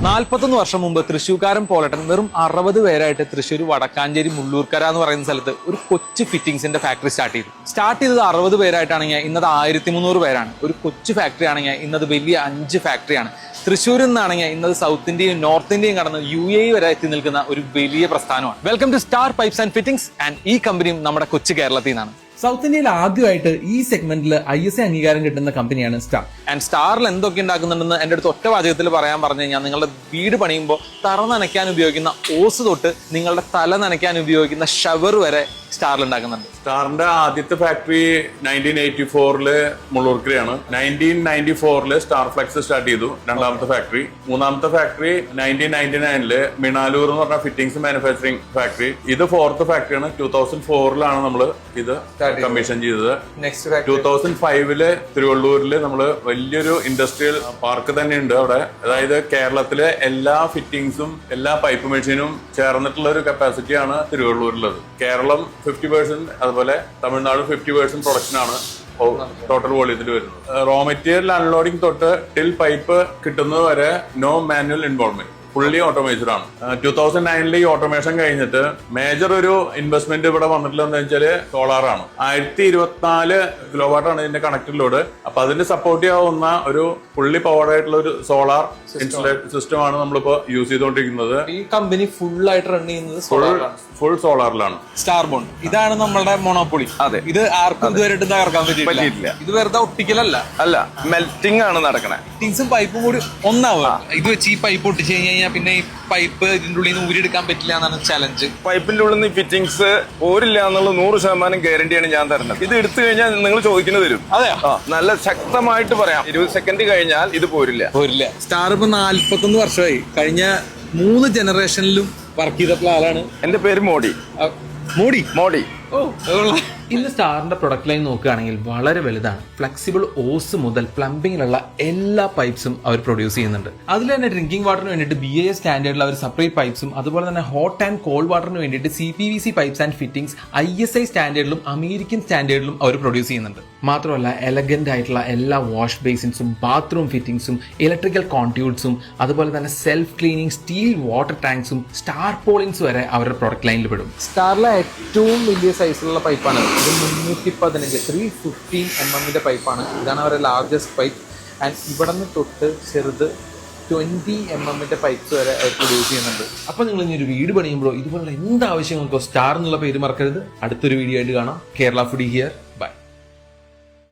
41 വർഷം മുമ്പ് തൃശ്ശൂർക്കാരൻ പോലട്ടൻ വെറും 60 പേരായിട്ട് തൃശ്ശൂർ വടക്കാഞ്ചേരി മുള്ളൂർക്കര എന്ന് പറയുന്ന സ്ഥലത്ത് ഒരു കൊച്ചു ഫിറ്റിംഗ്സിന്റെ ഫാക്ടറി സ്റ്റാർട്ട് ചെയ്തത് 60 പേരായിട്ടാണെങ്കിൽ ഇന്നത് 1300 പേരാണ്. ഒരു കൊച്ചു ഫാക്ടറി ആണെങ്കിൽ ഇന്നത് വലിയ 5 ഫാക്ടറിയാണ്. തൃശ്ശൂരിൽ നിന്നാണെങ്കിൽ ഇന്നത് സൗത്ത് ഇന്ത്യയും നോർത്ത് ഇന്ത്യയും കടന്ന് UAE വരെ എത്തി നിൽക്കുന്ന ഒരു വലിയ പ്രസ്ഥാനമാണ്. Welcome to Star Pipes and Fittings. And ഈ കമ്പനിയും നമ്മുടെ കൊച്ചു കേരളത്തിൽ നിന്നാണ്. സൗത്ത് ഇന്ത്യയിൽ ആദ്യമായിട്ട് ഈ സെഗ്മെന്റിൽ ISA അംഗീകാരം കിട്ടുന്ന കമ്പനിയാണ് സ്റ്റാർ. ആൻഡ് സ്റ്റാറിൽ എന്തൊക്കെ ഉണ്ടാക്കുന്നുണ്ടെന്ന് എൻ്റെ അടുത്ത് ഒറ്റ വാചകത്തിൽ പറഞ്ഞു കഴിഞ്ഞാൽ, നിങ്ങളുടെ വീട് പണിയുമ്പോൾ തറ നനയ്ക്കാൻ ഉപയോഗിക്കുന്ന ഓസ് തൊട്ട് നിങ്ങളുടെ തല നനയ്ക്കാൻ ഉപയോഗിക്കുന്ന ഷവർ വരെ സ്റ്റാറിൽ ഉണ്ടാക്കുന്നുണ്ട്. സ്റ്റാറിന്റെ ആദ്യത്തെ ഫാക്ടറി 1984 മുള്ളൂർക്കരയാണ്. 1994 സ്റ്റാർ ഫ്ലെക്സ് സ്റ്റാർട്ട് ചെയ്തു, രണ്ടാമത്തെ ഫാക്ടറി. മൂന്നാമത്തെ ഫാക്ടറി 1999 മിണാലൂർ എന്ന് പറഞ്ഞ ഫിറ്റിംഗ്സ് മാനുഫാക്ചറിംഗ് ഫാക്ടറി. ഇത് 4th ഫാക്ടറിയാണ്. 2004 നമ്മൾ ഇത് കമ്മീഷൻ ചെയ്തത്. 2005 തിരുവള്ളൂരിൽ നമ്മൾ വലിയൊരു ഇൻഡസ്ട്രിയൽ പാർക്ക് തന്നെ ഉണ്ട് അവിടെ. അതായത് കേരളത്തിലെ എല്ലാ ഫിറ്റിംഗ്സും എല്ലാ പൈപ്പ് മെഷീനും ചേർന്നിട്ടുള്ള ഒരു കപ്പാസിറ്റിയാണ് തിരുവള്ളൂരിലുള്ളത്. കേരളം 50%, അതുപോലെ തമിഴ്നാട് 50% പ്രൊഡക്ഷനാണ് ടോട്ടൽ വോളിയത്തിൽ വരുന്നത്. റോ മെറ്റീരിയൽ അൺലോഡിംഗ് തൊട്ട് ടിൽ പൈപ്പ് കിട്ടുന്നത് വരെ no manual involvement, fully automated ആണ്. 2009 ഈ ഓട്ടോമേഷൻ കഴിഞ്ഞിട്ട് മേജർ ഒരു ഇൻവെസ്റ്റ്മെന്റ് ഇവിടെ വന്നിട്ടുള്ളതെന്ന് വെച്ചാല് സോളാറാണ്. 1024 കിലോവാട്ടാണ് ഇതിന്റെ കണക്റ്റഡ് ലോഡ്. അപ്പൊ അതിന് സപ്പോർട്ട് ചെയ്യാവുന്ന ഒരു ഫുള്ളി പവർഡ് ആയിട്ടുള്ള ഒരു സോളാർ സിസ്റ്റം ആണ് നമ്മളിപ്പോ യൂസ് ചെയ്തുകൊണ്ടിരിക്കുന്നത്. ഈ കമ്പനി ഫുൾ ആയിട്ട് റൺ ചെയ്യുന്നത് ഫുൾ സോളാറിലാണ്. സ്റ്റാർ ബോണ്ട് ഇതാണ് നമ്മുടെ മോണോപ്പൊളി. അതെ, ഇത് ആർക്കും ഇതുവരെ തകർക്കാൻ പറ്റിയിട്ടില്ല. ഇത് വെറുതെ ഒട്ടിക്കലല്ല, അല്ല മെൽറ്റിംഗ് ആണ് നടക്കണേ. ഫിറ്റിംഗ്സും പൈപ്പും കൂടി ഒന്നാവുക. ഇത് വെച്ച് ഈ പൈപ്പ് ഒട്ടിച്ച് കഴിഞ്ഞാൽ പിന്നെ ഈ പൈപ്പ് ഇതിന്റെ ഉള്ളിൽ നിന്ന് ഊരിയെടുക്കാൻ പറ്റില്ല എന്നാണ് ചലഞ്ച്. പൈപ്പിന്റെ ഉള്ളിൽ നിന്ന് ഫിറ്റിംഗ്സ് പോരില്ല എന്നുള്ള 100% ഗ്യാരണ്ടിയാണ് ഞാൻ തരുന്നത്. ഇത് എടുത്തു കഴിഞ്ഞാൽ നിങ്ങൾ ചോദിക്കുന്നത് തരും. അതെയോ? നല്ല ശക്തമായിട്ട് പറയാം, 20 സെക്കൻഡ് കഴിഞ്ഞാൽ ഇത് പോരില്ല. സ്റ്റാർ ഇപ്പൊ 41 വർഷമായി. കഴിഞ്ഞ 3 ജനറേഷനിലും വർക്ക് ചെയ്തിട്ടുള്ള ആളാണ്. എന്റെ പേര് മോഡി. മോഡി. ഇന്ന് സ്റ്റാറിന്റെ പ്രൊഡക്റ്റ് ലൈൻ നോക്കുകയാണെങ്കിൽ വളരെ വലുതാണ്. ഫ്ലെക്സിബിൾ ഓസ് മുതൽ പ്ലംബിങ്ങിലുള്ള എല്ലാ പൈപ്സും അവർ പ്രൊഡ്യൂസ് ചെയ്യുന്നുണ്ട്. അതിൽ തന്നെ ഡ്രിങ്കിങ് വാട്ടറിന് വേണ്ടിയിട്ട് BIS സ്റ്റാൻഡേർഡിൽ അവർ സെപ്പറേറ്റ് പൈപ്സും, അതുപോലെ തന്നെ ഹോട്ട് ആൻഡ് കോൾഡ് വാട്ടറിന് വേണ്ടിയിട്ട് CPVC pipes and fittings ISI സ്റ്റാൻഡേർഡിലും അമേരിക്കൻ സ്റ്റാൻഡേർഡിലും അവർ പ്രൊഡ്യൂസ് ചെയ്യുന്നുണ്ട്. മാത്രമല്ല എലഗന്റ് ആയിട്ടുള്ള എല്ലാ വാഷ് ബേസിൻസും ബാത്റൂം ഫിറ്റിംഗ്സും ഇലക്ട്രിക്കൽ കോൺട്യൂട്ട്സും അതുപോലെ തന്നെ സെൽഫ് ക്ലീനിങ് സ്റ്റീൽ വാട്ടർ ടാങ്ക്സും സ്റ്റാർ പോളിങ്സ് വരെ അവരുടെ പ്രൊഡക്റ്റ് ലൈനിൽ പെടും. സ്റ്റാറിലെ ഏറ്റവും വലിയ സൈസിലുള്ള പൈപ്പാണ് ഇത്. 315 mm പൈപ്പാണ്. ഇതാണ് അവരുടെ ലാർജസ്റ്റ് പൈപ്പ്. ആൻഡ് ഇവിടെ നിന്ന് തൊട്ട് ചെറുത് 20 mm പൈപ്സ് വരെ അവർ പ്രൊഡ്യൂസ് ചെയ്യുന്നുണ്ട്. അപ്പോൾ നിങ്ങൾ ഇനി ഒരു വീട് പണിയുമ്പോഴോ ഇതുപോലുള്ള എന്ത് ആവശ്യങ്ങൾക്കോ സ്റ്റാർ എന്നുള്ള പേര് മറക്കരുത്. അടുത്തൊരു വീഡിയോ ആയിട്ട് കാണാം. Kerala foodie here.